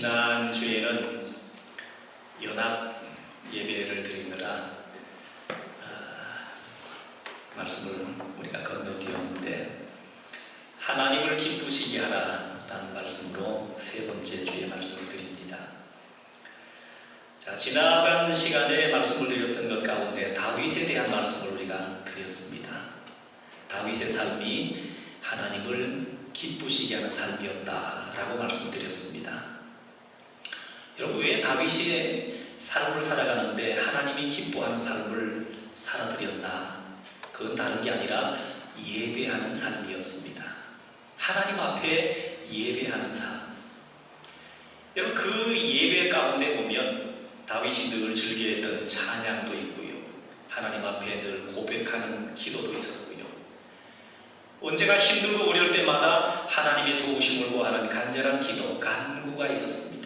지난주에는 연합 예배를 드리느라 말씀을 우리가 건너뛰었는데, 하나님을 기쁘시게 하라라는 말씀으로 세 번째 주의 말씀을 드립니다. 자, 지나간 시간에 말씀을 드렸던 것 가운데 다윗에 대한 말씀을 우리가 드렸습니다. 다윗의 삶이 하나님을 기쁘시게 하는 삶이었다라고 말씀드렸습니다. 여러분, 왜 다윗의 삶을 살아가는데 하나님이 기뻐하는 삶을 살아드렸나? 그건 다른 게 아니라 예배하는 삶이었습니다. 하나님 앞에 예배하는 삶. 여러분, 그 예배 가운데 보면 다윗이 늘 즐겨했던 찬양도 있고요, 하나님 앞에 늘 고백하는 기도도 있었고요, 언제가 힘들고 어려울 때마다 하나님의 도우심을 구하는 간절한 기도, 간구가 있었습니다.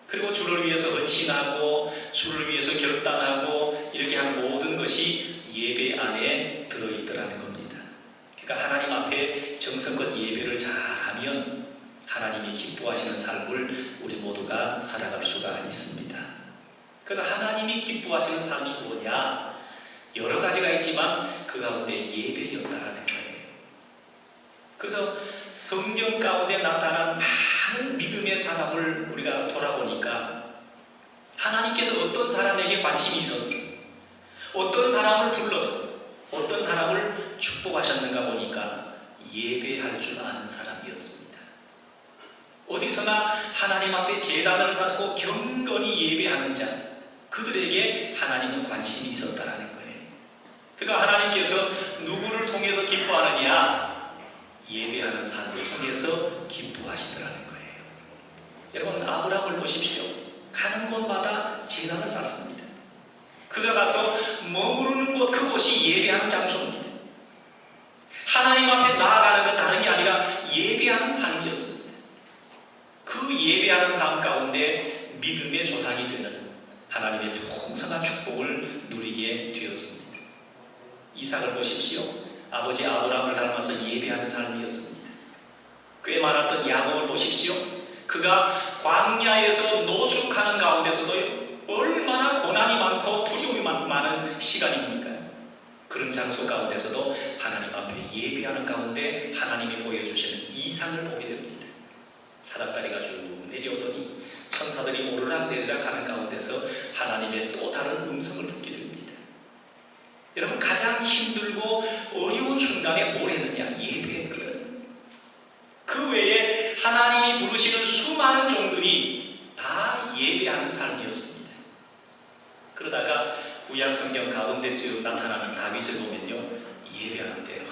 그리고 주를 위해서 헌신하고 주를 위해서 결단하고 이렇게 하는 모든 것이 예배 안에 들어있더라는 겁니다. 그러니까 하나님 앞에 정성껏 예배를 잘하면 하나님이 기뻐하시는 삶을 우리 모두가 살아갈 수가 있습니다. 그래서 하나님이 기뻐하시는 삶이 뭐냐? 여러 가지가 있지만 그 가운데 예배였다라는 거예요. 그래서 성경 가운데 나타난 많은 믿음의 사람을 우리가 돌아보니까 하나님께서 어떤 사람에게 관심이 있었든, 어떤 사람을 불러든, 어떤 사람을 축복하셨는가 보니까 예배할 줄 아는 사람이었습니다. 어디서나 하나님 앞에 제단을 쌓고 경건히 예배하는 자, 그들에게 하나님은 관심이 있었다라는 거예요. 그러니까 하나님께서 누구를 통해서 기뻐하느냐? 예배하는 삶을 통해서 기뻐하시더라는 거예요. 여러분, 아브라함을 보십시오. 가는 곳마다 제단을 쌓습니다. 그가 가서 머무르는 곳, 그곳이 예배하는 장소입니다. 하나님 앞에 나아가는 건 다른 게 아니라 예배하는 삶이었습니다. 그 예배하는 삶 가운데 믿음의 조상이 되는 하나님의 풍성한 축복을 누리게 되었습니다. 이삭을 보십시오. 아버지 아브라함을 닮아서 예배하는 삶이었습니다. 꽤 많았던 야곱을 보십시오. 그가 광야에서 노숙하는 가운데서도 얼마나 고난이 많고 두려움이 많은 시간입니까? 그런 장소 가운데서도 하나님 앞에 예배하는 가운데 하나님이 보여주시는 이상을 보게 됩니다. 사닥다리가 쭉 내려오더니 천사들이 오르락 내리락 하는 가운데서 하나님의 또 다른 음성을 듣게 됩니다. 여러분, 가장 힘들고 어려운 순간에 뭘 했느냐? 예배했거든. 그 외에 하나님이 부르시는 수많은 종들이 다 예배하는 삶이었습니다. 그러다가 구약 성경 가운데쯤 나타나는 다윗을 보면요, 예배하는데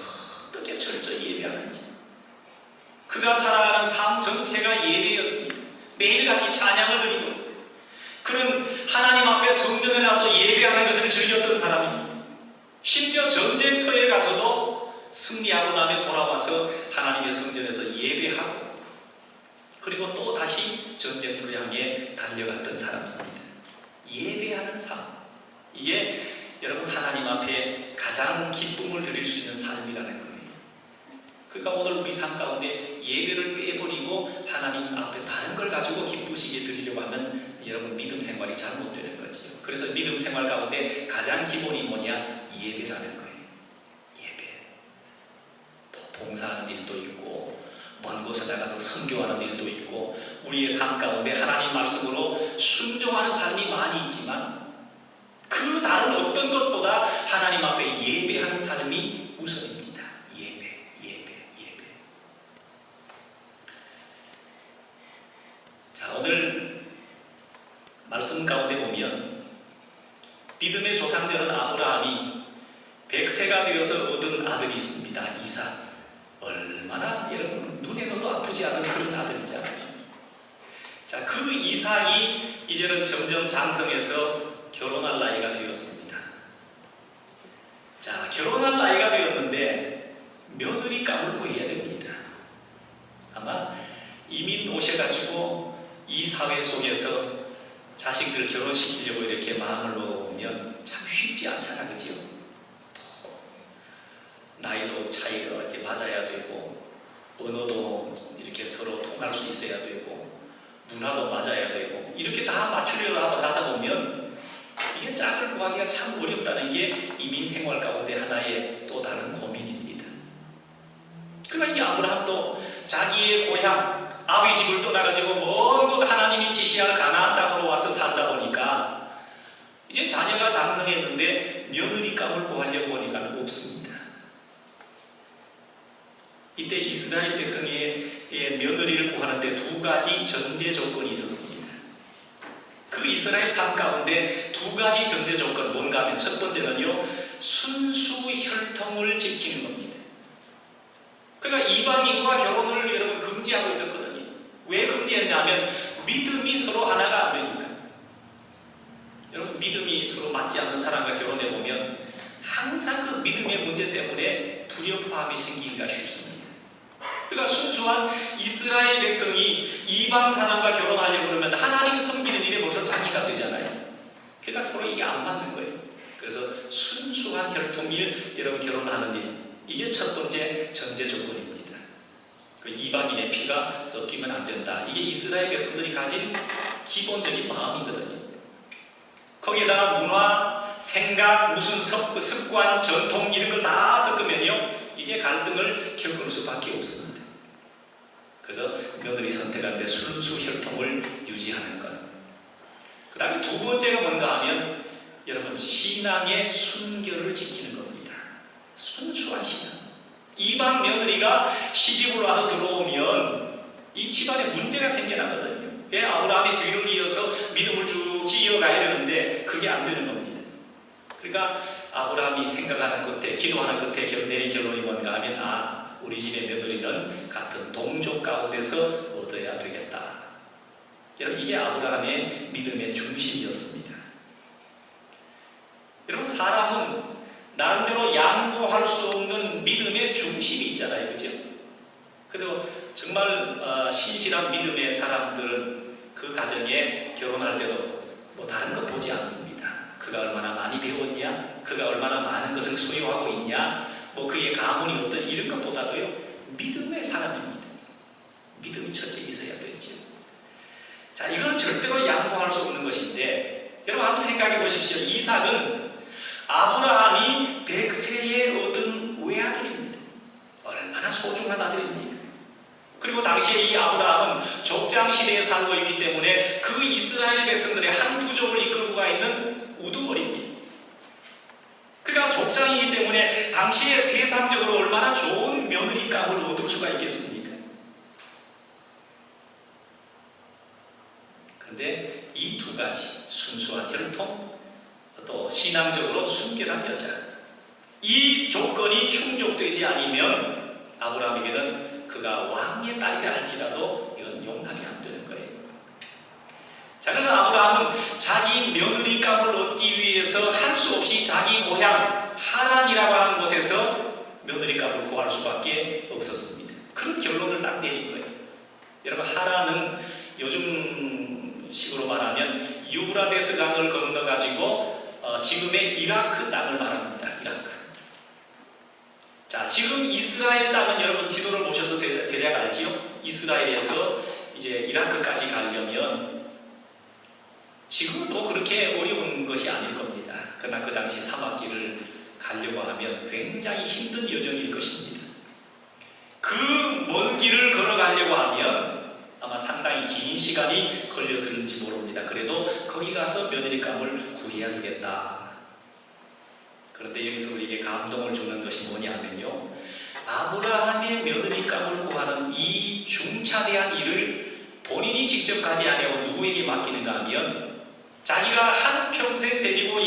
어떻게 철저히 예배하는지, 그가 살아가는 삶 전체가 예배였습니다. 매일같이 찬양을 드리고 그는 하나님 앞에 성전에 나서 예배하는 것을 즐겼던 사람입니다. 심지어 전쟁터에 가서도 승리하고 나면 돌아와서 하나님의 성전에서 예배하고 그리고 또 다시 전쟁터를 향해 달려갔던 사람입니다. 예배하는 삶, 이게 여러분 하나님 앞에 가장 기쁨을 드릴 수 있는 삶이라는 거예요. 그러니까 오늘 우리 삶 가운데 예배를 빼버리고 하나님 앞에 다른 걸 가지고 기쁘시게 드리려고 하면 여러분 믿음 생활이 잘못되는 거지요. 그래서 믿음 생활 가운데 가장 기본이 뭐냐? 예배라는 거예요. 예배. 봉사하는 일도 있고 먼 곳에 나가서 선교하는 일도 있고 우리의 삶 가운데 하나님 말씀으로 순종하는 삶이 많이 있지만 그 다른 어떤 것보다 하나님 앞에 예배하는 삶이 우선입니다. 예배. 자, 오늘 말씀 가운데 보면 믿음의 조상되는 아브라함이 100세가 되어서 얻은 아들이 있습니다. 이삭. 얼마나 여러분 눈에 넣어도 아프지 않은 그런 아들이잖아요. 자, 그 이삭이 이제는 점점 장성해서 결혼할 나이가 되었습니다. 자, 결혼할 나이가 되었는데 며느리감을 구해야 됩니다. 아마 이민 오셔가지고 이 사회 속에서 자식들 결혼시키려고 이렇게 마음을 먹어보면 참 쉽지 않잖아, 그죠? 나이도 차이가 이렇게 맞아야 되고 언어도 이렇게 서로 통할 수 있어야 되고 문화도 맞아야 되고 이렇게 다 맞추려고 하다 보면 이게 짝을 구하기가 참 어렵다는 게 이민 생활 가운데 하나의 또 다른 고민입니다. 그러니까 이 아브라함도 자기의 고향 아비 집을 떠나가지고 먼 곳 하나님이 지시할 가나안 땅으로 와서 살다 보니까 이제 자녀가 장성했는데 며느리감을 구하려고 하니까 없습니다. 이때 이스라엘 백성의 며느리를 구하는데 두 가지 전제 조건이 있었습니다. 그 이스라엘 삶 가운데 두 가지 전제 조건 뭔가 하면 첫 번째는요, 순수 혈통을 지키는 겁니다. 그러니까 이방인과 결혼을 여러분 금지하고 있었거든요. 왜 금지했냐면 믿음이 서로 하나가 안 되니까. 여러분 믿음이 서로 맞지 않는 사람과 결혼해 보면 항상 그 믿음의 문제 때문에 불협화음이 생기기가 쉽습니다. 그러니까 순수한 이스라엘 백성이 이방 사람과 결혼하려고 그러면 하나님 섬기는 일에 벌써 장애가 되잖아요. 그러니까 서로 이게 안 맞는 거예요. 그래서 순수한 혈통일 여러분 결혼하는 일, 이게 첫 번째 전제 조건입니다. 그 이방인의 피가 섞이면 안 된다. 이게 이스라엘 백성들이 가진 기본적인 마음이거든요. 거기에다가 문화, 생각, 무슨 습관, 전통 이런 걸 다 섞으면요, 이게 갈등을 겪을 수밖에 없습니다. 그래서 며느리 선택할 때 순수 혈통을 유지하는 것. 그 다음에 두 번째가 뭔가 하면 여러분 신앙의 순결을 지키는 겁니다. 순수한 신앙. 이방 며느리가 시집을 와서 들어오면 이 집안에 문제가 생겨나거든요. 왜 아브라함의 뒤를 이어서 믿음을 쭉 지어가야 되는데 그게 안 되는 겁니다. 그러니까 아브라함이 생각하는 끝에, 기도하는 끝에 내린 결론이 뭔가 하면 우리 집의 며느리는 같은 동족 가운데서 얻어야 되겠다. 여러분 이게 아브라함의 믿음의 중심이었습니다. 여러분 사람은 나름대로 양보할 수 없는 믿음의 중심이 있잖아요. 그죠? 그래서 정말 신실한 믿음의 사람들은 그 가정에 결혼할 때도 뭐 다른 거 보지 않습니다. 그가 얼마나 많이 배웠냐, 그가 얼마나 많은 것을 소유하고 있냐, 뭐 그의 가문이 어떤 이런 것보다도요, 믿음의 사람입니다. 믿음이 첫째 있어야 되죠. 자, 이건 절대로 양보할 수 없는 것인데, 여러분 한번 생각해 보십시오. 이삭은 아브라함이 100세에 얻은 외아들입니다. 얼마나 소중한 아들입니까? 그리고 당시에 이 아브라함은 족장시대에 살고 있기 때문에 그 이스라엘 백성들의 한 부족을 이끌고 가 있는 우두머리입니다. 그러니까 족장이기 때문에 당시에 세상적으로 얼마나 좋은 며느리감을 얻을 수가 있겠습니까? 그런데 이 두 가지, 순수한 혈통, 또 신앙적으로 순결한 여자, 이 조건이 충족되지 않으면 아브라함에게는 그가 왕의 딸이라 할지라도 이건 용납이 안 되는 거예요. 자, 그래서 아브라함은 자기 며느리감을 얻기 위해서 할 수 없이 자기 고향 하란이라고 하는 곳에서 며느리감을 구할 수밖에 없었습니다. 그런 결론을 딱 내린 거예요. 여러분 하란은 요즘 식으로 말하면 유브라데스 강을 건너가지고 지금의 이라크 땅을 말합니다. 이라크. 자, 지금 이스라엘 땅은 여러분 지도를 보셔서 대략 알지요? 이스라엘에서 이제 이라크까지 가려면 지금도 그렇게 어려운 것이 아닐 겁니다. 그러나 그 당시 사막길을 가려고 하면 굉장히 힘든 여정일 것입니다. 그 먼 길을 걸어가려고 하면 아마 상당히 긴 시간이 걸렸을지 모릅니다. 그래도 거기 가서 며느리감을 구해야 되겠다. 그런데 여기서 우리에게 감동을 주는 것이 뭐냐면요, 아브라함의 며느리감을 구하는 이 중차대한 일을 본인이 직접 가지 아니하고 누구에게 맡기는가 하면 자기가 한평생 데리고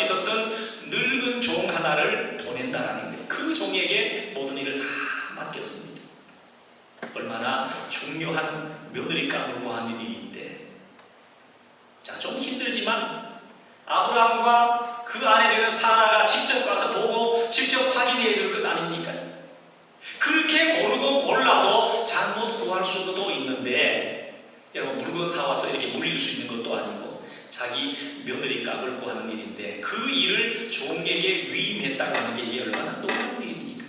있었던 늙은 종 하나를 보낸다라는 거예요. 그 종에게 모든 일을 다 맡겼습니다. 얼마나 중요한 며느리감을 구하는 일인데, 자, 좀 힘들지만 아브라함과 그 안에 되는 사라가 직접 가서 보고 직접 확인해야 될 것 아닙니까? 그렇게 고르고 골라도 잘못 구할 수도 있는데, 여러분 물건 사와서 이렇게 물릴 수 있는 것도 아니고 자기 며느리감을 구하는 일인데 그 일을 종에게 위임했다고 하는 게 이게 얼마나 놀라운 일입니까?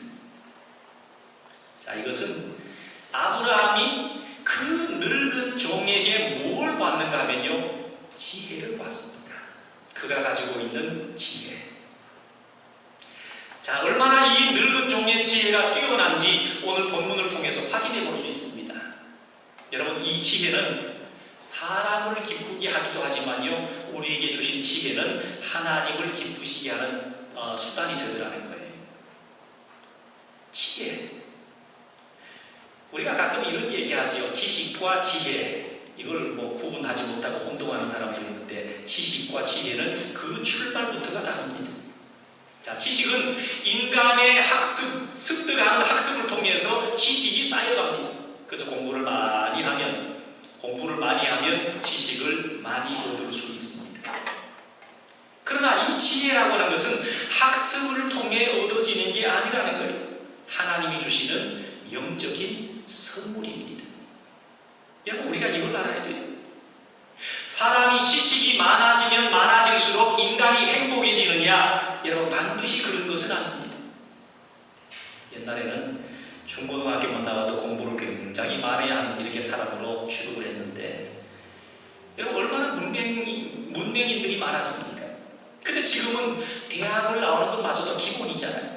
자, 이것은 아브라함이 그 늙은 종에게 그가 가지고 있는 지혜. 자, 얼마나 이 늙은 종의 지혜가 뛰어난지 오늘 본문을 통해서 확인해 볼 수 있습니다. 여러분, 이 지혜는 사람을 기쁘게 하기도 하지만요, 우리에게 주신 지혜는 하나님을 기쁘시게 하는 수단이 되더라는 거예요. 지혜. 우리가 가끔 이런 얘기하지요. 지식과 지혜. 이걸 뭐 구분하지 못하고 혼동하는 사람도 있는데, 지식과 지혜는 그 출발부터가 다릅니다. 자, 지식은 인간의 학습, 습득하는 학습을 통해서 지식이 쌓여갑니다. 그래서 공부를 많이 하면 지식을 많이 얻을 수 있습니다. 그러나 이 지혜라고 하는 것은 학습을 통해 얻어지는 게 아니라는 거예요. 하나님이 주시는 영적인 선물입니다. 여러분, 우리가 이걸 알아야 돼요. 사람이 지식이 많아지면 많아질수록 인간이 행복해지느냐? 여러분, 반드시 그런 것은 아닙니다. 옛날에는 중고등학교만 나와도 공부를 굉장히 많아야 하는 이렇게 사람으로 취급을 했는데, 여러분, 얼마나 문맹인들이 많았습니까? 근데 지금은 대학을 나오는 것마저도 기본이잖아요.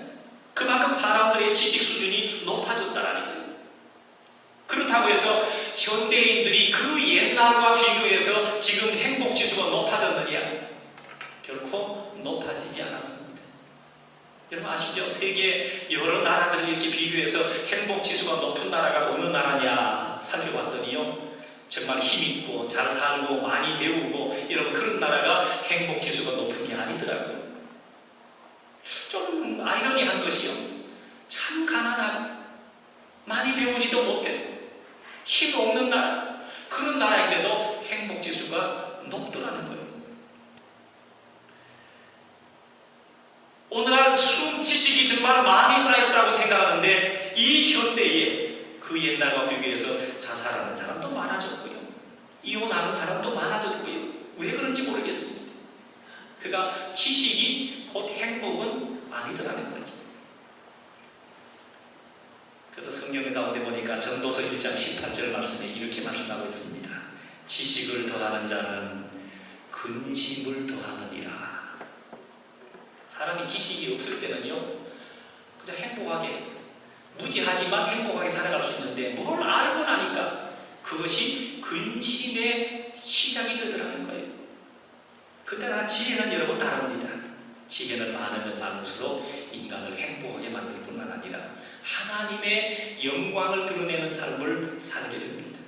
그만큼 사람들의 지식 수준이 높아졌다는 거예요. 그렇다고 해서 현대인들이 그 옛날과 비교해서 지금 행복지수가 높아졌느냐? 결코 높아지지 않았습니다. 여러분 아시죠? 세계 여러 나라들을 이렇게 비교해서 행복지수가 높은 나라가 어느 나라냐 살펴봤더니요, 정말 힘있고 잘 살고 많이 배우고 여러분 그런 나라가 행복지수가 높은 게 아니더라고요. 좀 아이러니한 것이요, 참 가난하고 많이 배우지도 못했고 힘 없는 나라, 그런 나라인데도 행복지수가 높더라는 거예요. 오늘날 지식이 정말 많이 쌓였다고 생각하는데, 이 현대에 그 옛날과 비교해서 자살하는 사람도 많아졌고요, 이혼하는 사람도 많아졌고요. 왜 그런지 모르겠습니다. 그가 지식이 곧 행복은 아니더라는 거죠. 그래서 성경 가운데 보니까 전도서 1장 18절 말씀에 이렇게 말씀하고 있습니다. 지식을 더하는 자는 근심을 더하느니라. 사람이 지식이 없을 때는요, 그저 행복하게, 무지하지만 행복하게 살아갈 수 있는데, 뭘 알고 나니까 그것이 근심의 시작이 되더라는 거예요. 그러나 지혜는 여러분 다릅니다. 지혜는 많으면 많을수록 인간을 행복하게 만들 뿐만 아니라 하나님의 영광을 드러내는 삶을 살게 됩니다.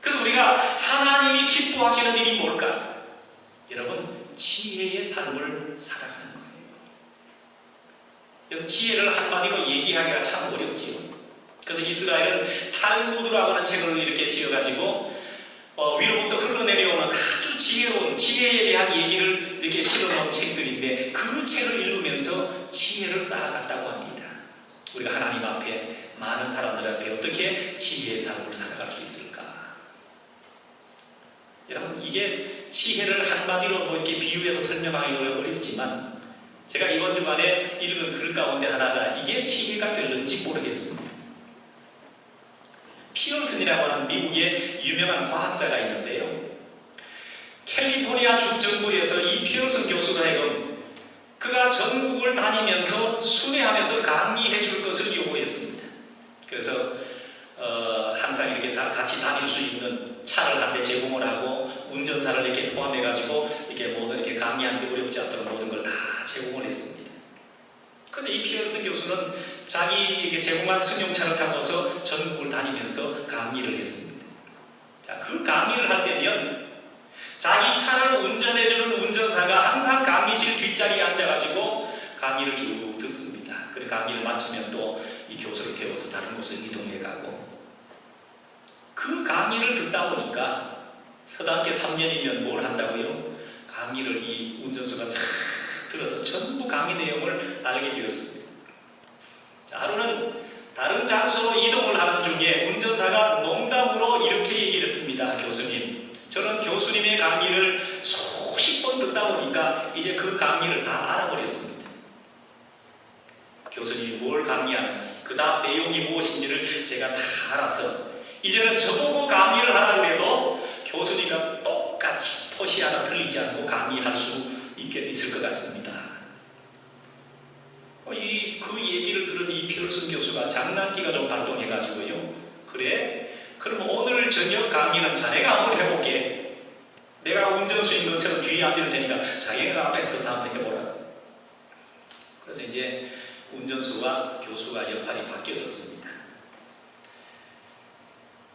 그래서 우리가 하나님이 기뻐하시는 일이 뭘까? 여러분, 지혜의 삶을 살아가는 거예요. 여러분, 지혜를 한마디로 얘기하기가 참 어렵지요. 그래서 이스라엘은 탈무드라고 하는 책을 이렇게 지어가지고 위로부터 흘러내려오는 아주 지혜로운 지혜에 대한 얘기를 이렇게 실어놓은 책들인데, 그 책을 읽으면서 지혜를 쌓아갔다고 합니다. 우리가 하나님 앞에, 많은 사람들 앞에 어떻게 지혜의 삶을 살아갈 수 있을까? 여러분, 이게 지혜를 한마디로 뭐 이렇게 비유해서 설명하기 어렵지만, 제가 이번 주간에 읽은 글 가운데 하나가 이게 지혜가 될는지 모르겠습니다. 피어슨이라고 하는 미국의 유명한 과학자가 있는데요, 캘리포니아 주정부에서 이 피어슨 교수가 하여금 그가 전국을 다니면서 순회하면서 강의해 줄 것을 요구했습니다. 그래서 항상 이렇게 다 같이 다닐 수 있는 차를 한 대 제공을 하고, 운전사를 이렇게 포함해 가지고 이렇게 모든 이렇게 강의하는 데 어렵지 않도록 모든 걸 다 제공을 했습니다. 그래서 이 피어슨 교수는 자기에게 제공한 승용차를 타고서 전국을 다니면서 강의를 했습니다. 자, 그 강의를 할 때면 자기 차를 운전해주는 운전사가 항상 강의실 뒷자리에 앉아가지고 강의를 쭉 듣습니다. 그리고 강의를 마치면 또 이 교수를 배워서 다른 곳을 이동해 가고, 그 강의를 듣다 보니까 서당계 3년이면 뭘 한다고요? 강의를 이 운전수가 쫙 들어서 전부 강의 내용을 알게 되었습니다. 자, 하루는 다른 장소로 이동을 하는 중에 운전사가 농담으로 이렇게 얘기를 했습니다. 교수님, 저는 교수님의 강의를 수십 번 듣다 보니까 이제 그 강의를 다 알아버렸습니다. 교수님이 뭘 강의하는지, 그 다음 내용이 무엇인지를 제가 다 알아서 이제는 저보고 강의를 하라고 해도 교수님과 똑같이 토시 하나 틀리지 않고 강의할 수 있을 것 같습니다. 그 얘기를 들은 이 피얼슨 교수가 장난기가 좀 발동해가지고요. 그래? 그럼 오늘 저녁 강의는 자네가 한번 해볼게. 내가 운전수인 것처럼 뒤에 앉을 테니까 자기가 앞에 서서 한번 해보라. 그래서 이제 운전수와 교수가 역할이 바뀌어졌습니다.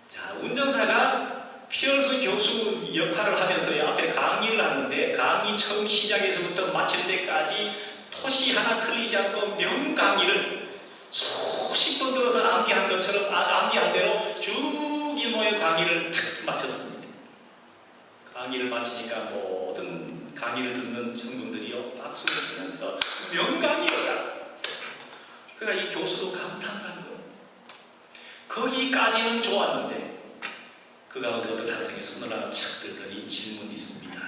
자, 운전사가 피얼슨 교수 역할을 하면서 앞에 강의를 하는데 강의 처음 시작에서부터 마칠 때까지 토시 하나 틀리지 않고 명강의를 수십 번 들어서 암기한 것처럼 암기한 대로 쭉 일모의 강의를 탁 마쳤습니다. 강의를 마치니까 모든 강의를 듣는 청중들이요 박수를 치면서 명강의였다. 그러니까 이 교수도 감탄을 한 거예요. 거기까지는 좋았는데 그 가운데 어떤 학생이 손을 하나 착 들더니 질문이 있습니다.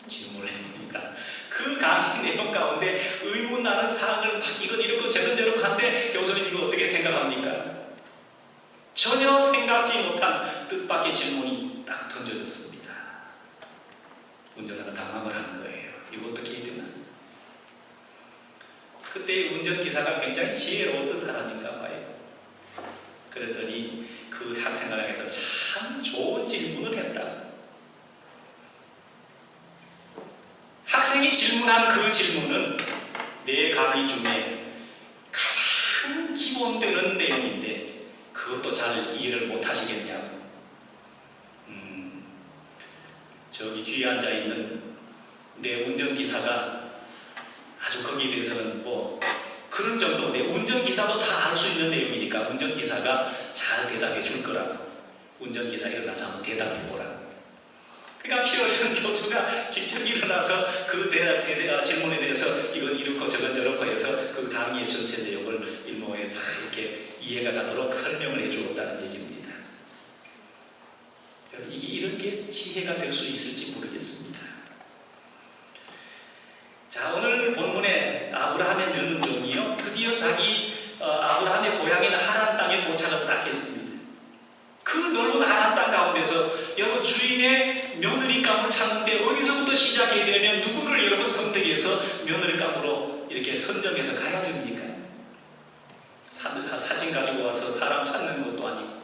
질문을 해보니까 그 강의 내용 가운데 의문나는 사항을 막 이건 이렇고 저건 저렇고 한데 교수님 이거 어떻게 생각합니까? 전혀 생각지 못한 뜻밖의 질문이 딱 던져졌습니다. 운전사가 당황을 한 거예요. 이거 어떻게 해야 되나? 그때 운전기사가 굉장히 지혜로웠던 사람인가 봐요. 그랬더니 그 학생을 향해서 참 좋은 질문을 했다. 학생이 질문한 그 질문은 내 강의 중에 가장 기본되는 내용인데 그것도 잘 이해를 못 하시겠냐고. 저기 뒤에 앉아있는 내 운전기사가 아주 거기에 대해서는 뭐 그런 정도인데 운전기사도 다 알 수 있는 내용이니까 운전기사가 잘 대답해 줄 거라고. 운전기사 일어나서 한번 대답해 보라고. 그러니까 피얼슨 교수가 직접 일어나서 그 질문에 대해서 이건 이렇고 저건 저렇고 해서 그 강의의 전체 내용을 일모에 다 이렇게 이해가 가도록 설명을 해 주었다는 얘기입니다. 이게 이런 게 지혜가 될 수 있을지 모르겠습니다. 자, 오늘 본문에 아브라함의 늙은 종이요 드디어 자기 아브라함의 고향인 하란 땅에 도착을 딱 했습니다. 그 넓은 하란 땅 가운데서 여러분 주인의 며느리감을 찾는데 어디서부터 시작해야 되면 누구를 여러분 선택해서 며느리감으로 이렇게 선정해서 가야 됩니까? 사진 가지고 와서 사람 찾는 것도 아니고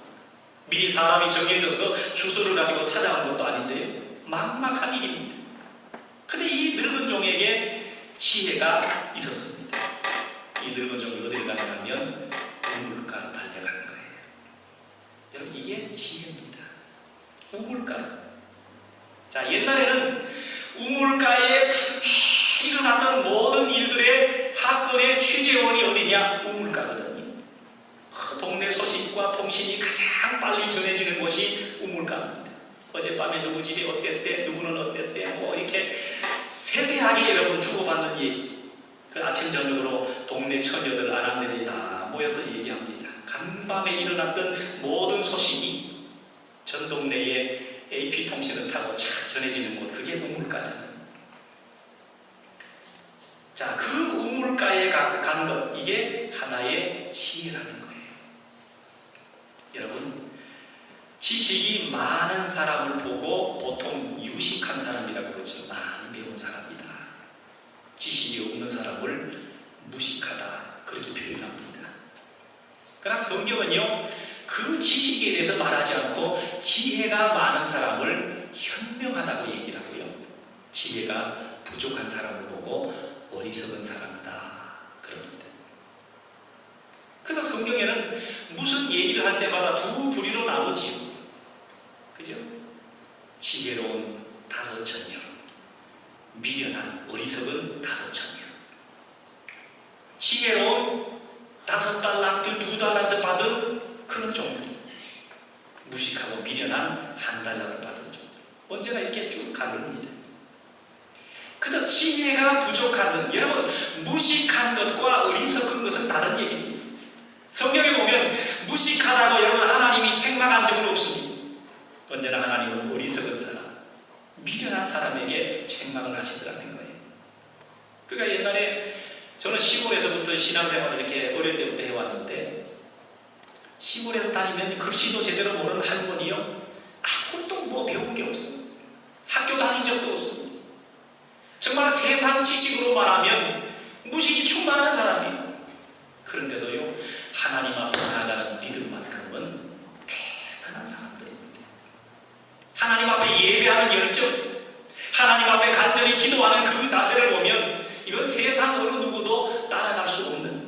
미리 사람이 정해져서 주소를 가지고 찾아온 것도 아닌데요. 막막한 일입니다. 근데 이 늙은 종에게 지혜가 있었습니다. 이 늙은 종이 어디를 가냐면 우물가로 달려가는 거예요. 여러분 이게 지혜입니다. 우물가로. 자, 옛날에는 우물가에 탐새 일어났던 모든 일들의 사건의 취재원이 어디냐? 우물가거든요. 동네 소식과 통신이 가장 빨리 전해지는 곳이 우물가입니다. 어젯밤에 누구 집이 어땠대, 누구는 어땠대, 뭐 이렇게 세세하게 여러분 주고받는 얘기. 그 아침 저녁으로 동네 처녀들 아낙네들이 다 모여서 얘기합니다. 간밤에 일어났던 모든 소식이 전 동네에 AP통신을 타고 착 전해지는 곳, 그게 우물가잖아요. 자, 그 우물가에 가서 간 것, 이게 하나의 지혜라는 거예요. 여러분, 지식이 많은 사람을 보고 보통 유식한 사람이라고 그러죠. 많이 배운 사람이다. 지식이 없는 사람을 무식하다, 그렇게 표현합니다. 그러나 성경은요, 그 지식에 대해서 말하지 않고 지혜가 많은 사람을 현명하다고 얘기를 하고요, 지혜가 부족한 사람을 보고 어리석은 사람이다, 그럽니다. 그래서 성경에는 무슨 얘기를 할 때마다 두 부류로 나누지요. 그죠? 지혜로운 5처녀, 미련한 어리석은 5처녀. 지혜로운 5달란트, 2달란트 받은 그런 종들, 무식하고 미련한 1달란트 받은 종들. 언제나 이렇게 쭉 가릅니다. 그래서 지혜가 부족한 것, 여러분 무식한 것과 어리석은 것은 다른 얘기입니다. 성경에 보면 무식하다고 여러분 하나님이 책망한 적은 없습니다. 언제나 하나님은 어리석은 사람, 미련한 사람에게 책망을 하시더라는 거예요. 그러니까 옛날에 저는 시골에서부터 신앙생활을 이렇게 어릴 때부터 해왔는데, 시골에서 다니면 글씨도 제대로 모르는 할머니요, 아무것도 뭐 배운 게 없어요. 학교 다닌 적도 기도만 하면 무식이 충만한 사람이에요. 그런데도요, 하나님 앞에 나아가는 믿음만큼은 대단한 사람들입니다. 하나님 앞에 예배하는 열정, 하나님 앞에 간절히 기도하는 그 자세를 보면 이건 세상 어느 누구도 따라갈 수 없는,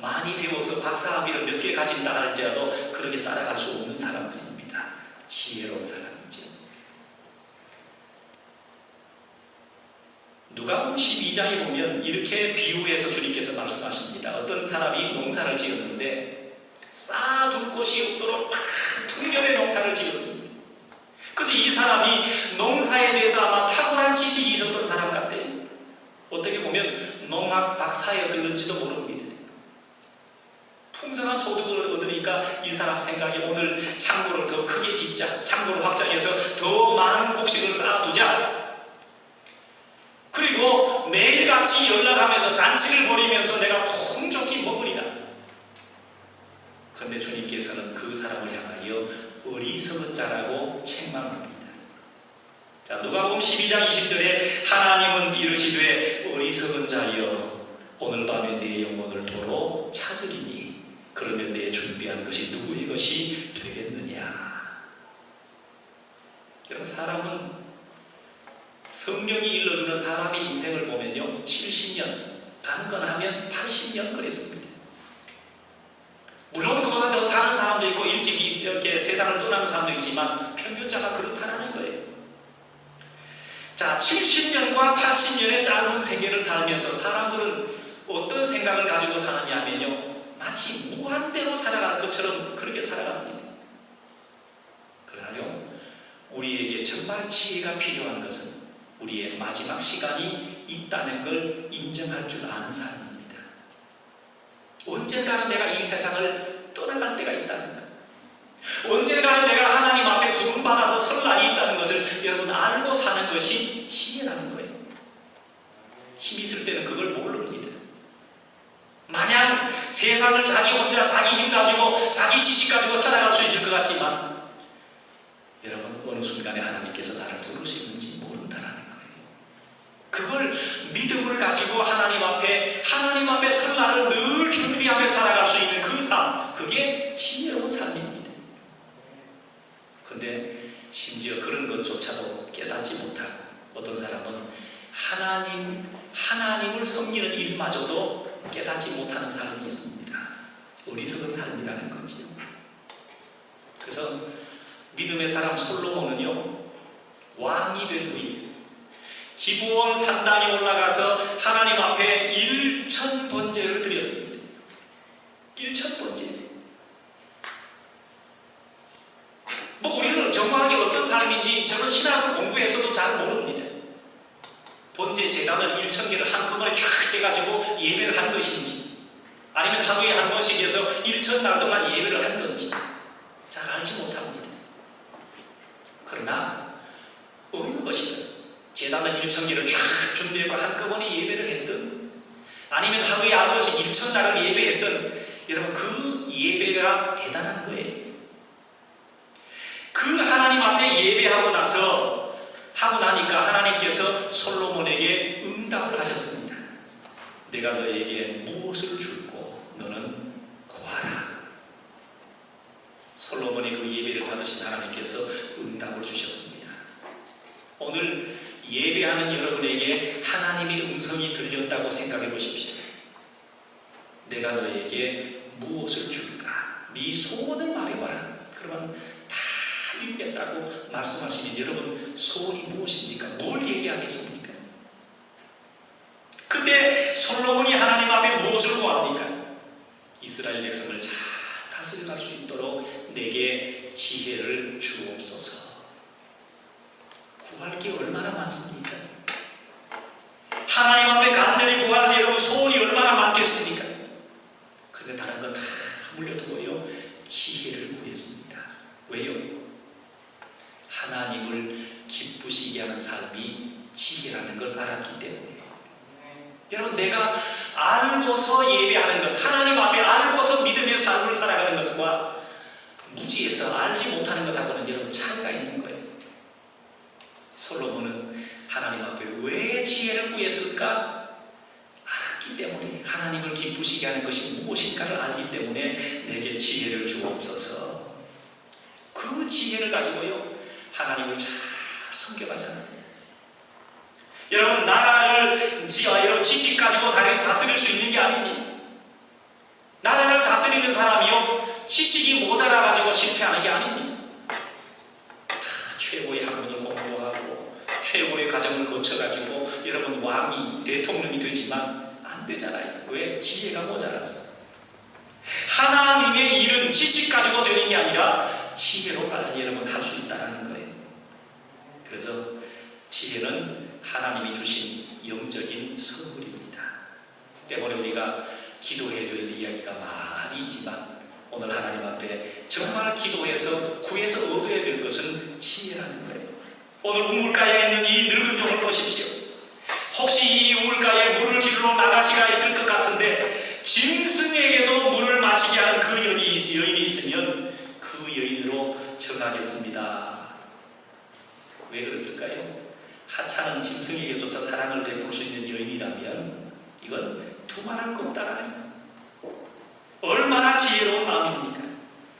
많이 배워서 박사학위를 몇 개 가진다 할지라도 그렇게 따라갈 수 없는 사람들입니다. 지혜로운 사람이죠. 누가복음 12장에 보면 이렇게 비유해서 주님께서 말씀하십니다. 어떤 사람이 농사를 지었는데 쌓아둘 곳이 없도록 풍년의 농사를 지었습니다. 그래서 이 사람이 농사에 대해서 아마 탁월한 지식이 있었던 사람 같아요. 어떻게 보면 농학 박사였을는지도 모릅니다. 풍성한 소득을 얻으니까 이 사람 생각에 오늘 창고를 더 크게 짓자, 창고를 확장해서 더 많은 곡식을 쌓아두자, 그리고 매일같이 연락하면서 잔치를 벌이면서 내가 풍족히 먹으리라. 그런데 주님께서는 그 사람을 향하여 어리석은 자라고 책망합니다. 자, 누가복음 12장 20절에 하나님은 이르시되 어리석은 자여 오늘 밤에 네 영혼을 도로 찾으리니 그러면 내 준비한 것이 누구의 것이 되겠느냐. 여러분, 사람은 성경이 일러주는 사람의 인생을 보면요, 70년, 강건하면 80년 그랬습니다. 물론 그보다 더 사는 사람도 있고 일찍 이렇게 세상을 떠나는 사람도 있지만 평균자가 그렇다는 거예요. 자, 70년과 80년의 짧은 생애를 살면서 사람들은 어떤 생각을 가지고 사느냐 하면요, 마치 무한대로 살아가는 것처럼 그렇게 살아갑니다. 그러나요, 우리에게 정말 지혜가 필요한 것은 우리의 마지막 시간이 있다는 걸 인정할 줄 아는 사람입니다. 언젠가는 내가 이 세상을 떠나갈 때가 있다는 것, 언젠가는 내가 하나님 앞에 부름받아서 설 날이 있다는 것을 여러분 알고 사는 것이 지혜라는 거예요. 힘 있을 때는 그걸 모릅니다. 마냥 세상을 자기 혼자 자기 힘 가지고 자기 지식 가지고 살아갈 수 있을 것 같지만 여러분, 어느 순간에 하나님께서 나를 부르시는지 모른다라는 거예요. 그걸 믿음을 가지고 하나님 앞에 설 날을 늘 준비하며 살아갈 수 있는 그 삶, 그게 지혜로운 삶입니다. 그런데 심지어 그런 것조차도 깨닫지 못하고 어떤 사람은 하나님을 섬기는 일마저도 깨닫지 못하는 사람이 있습니다. 어리석은 삶이라는 거지요. 그래서 믿음의 사람 솔로몬은요, 왕이 된 후에 기브온 산단에 올라가서 하나님 앞에 1000번제를 드렸습니다. 1000번제. 우리는 정확하게 어떤 사람인지 저는 신학을 공부해서도 잘 모릅니다. 번제 제단을 1000개를 한꺼번에 쫙 해가지고 예배를 한 것인지, 아니면 하루에 한 번씩 해서 1000날 동안 예배를 한 건지 잘 알지 못합니다. 그러나 어느 것이든 제단을 1000개를 쫙 준비하고 한꺼번에 예배를 했든 아니면 하루에 한 번씩 1000날을 예배했든 여러분, 그 예배가 대단한 거예요. 그 하나님 앞에 예배하고 하고 나니까 하나님께서 솔로몬에게 응답을 하셨습니다. 내가 너에게 무엇을 줄고 너는 구하라. 솔로몬의 그 예배를 받으신 하나님께서 응답을 주셨습니다. 오늘 예배하는 여러분에게 하나님의 음성이 들렸다고 생각해 보십시오. 내가 너에게 무엇을 줄까? 네 소원을 말해봐라. 그러면 다 이루겠다고 말씀하시면 여러분, 소원이 무엇입니까? 뭘 얘기하겠습니까? 그때 솔로몬이 하나님 앞에 무엇을 구합니까? 이스라엘 백성을 잘 다스려갈 수 있도록 내게 지혜를 주옵소서. 구할 게 얼마나 많습니까? 하나님 앞에 간절히 구할 여러분 소원이 얼마나 많겠습니까? 그런데 다른 건 다 물려두고요, 지혜를 구했습니다. 왜요? 하나님을 기쁘시게 하는 삶이 지혜라는 걸 알았기 때문에. 여러분, 내가 알고서 예배하는 것, 하나님 앞에 알고서 믿음의 삶을 살아가는 것과 무지해서 알지 못하는 것하고는 여러분 차이가 있는 거예요. 솔로몬은 하나님 앞에 왜 지혜를 그랬을까? 알았기 때문에, 하나님을 기쁘시게 하는 것이 무엇인가를 알기 때문에 내게 지혜를 주옵소서. 그 지혜를 가지고요 하나님을 잘 섬겨가잖아요. 여러분, 나라를 여러분 지식 가지고 다스릴 수 있는 게 아닙니다. 나라를 다스리는 사람이요 지식이 모자라가지고 실패하는 게 아닙니다. 최고의 학문을 공부하고 최고의 과정을 거쳐가지고 여러분 왕이 대통령이 되지만 안 되잖아요. 왜? 지혜가 모자라서. 하나님의 일은 지식 가지고 되는 게 아니라 지혜로 여러분 할 수 있다는 거예요. 그래서 지혜는 하나님이 주신 영적인 선물입니다. 때문에 우리가 기도해야 될 이야기가 많이 있지만 오늘 하나님 앞에 정말 기도해서 구해서 얻어야 될 것은 지혜라는 거예요. 오늘 우물가에 있는 이 늙은 종을 보십시오. 혹시 이 우물가에 물을 기르러 나가시가 있을 것 같은데 짐승에게도 물을 마시게 하는 그 여인이 있으면 그 여인으로 정하겠습니다. 왜 그랬을까요? 하찮은 짐승에게조차 사랑을 베풀 수 있는 여인이라면 이건 두말할 것 없다라는, 얼마나 지혜로운 마음입니까?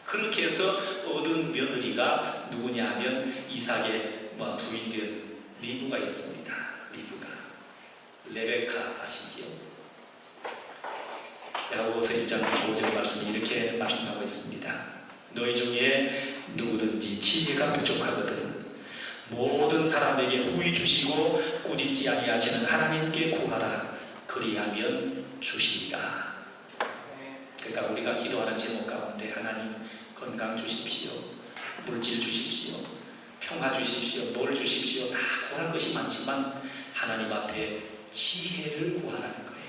그렇게 해서 얻은 며느리가 누구냐 하면 이삭의 부인된 리브가였습니다. 리브가. 레베카 아시지요? 야고보서 1장 5절 말씀이 이렇게 말씀하고 있습니다. 너희 중에 누구든지 지혜가 부족하거든 모든 사람에게 후히 주시고 꾸짖지 아니하시는 하나님께 구하라. 그리하면 주시리라. 그러니까 우리가 기도하는 제목 가운데 하나님 건강 주십시오, 물질 주십시오, 평화 주십시오, 뭘 주십시오, 다 구할 것이 많지만 하나님 앞에 지혜를 구하라는 거예요.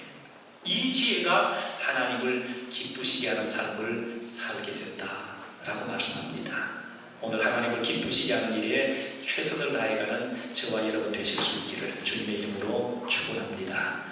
이 지혜가 하나님을 기쁘시게 하는 삶을 살게 된다라고 말씀합니다. 오늘 하나님을 기쁘시게 하는 일에 최선을 다해가는 저와 여러분 되실 수 있기를 주님의 이름으로 축원합니다.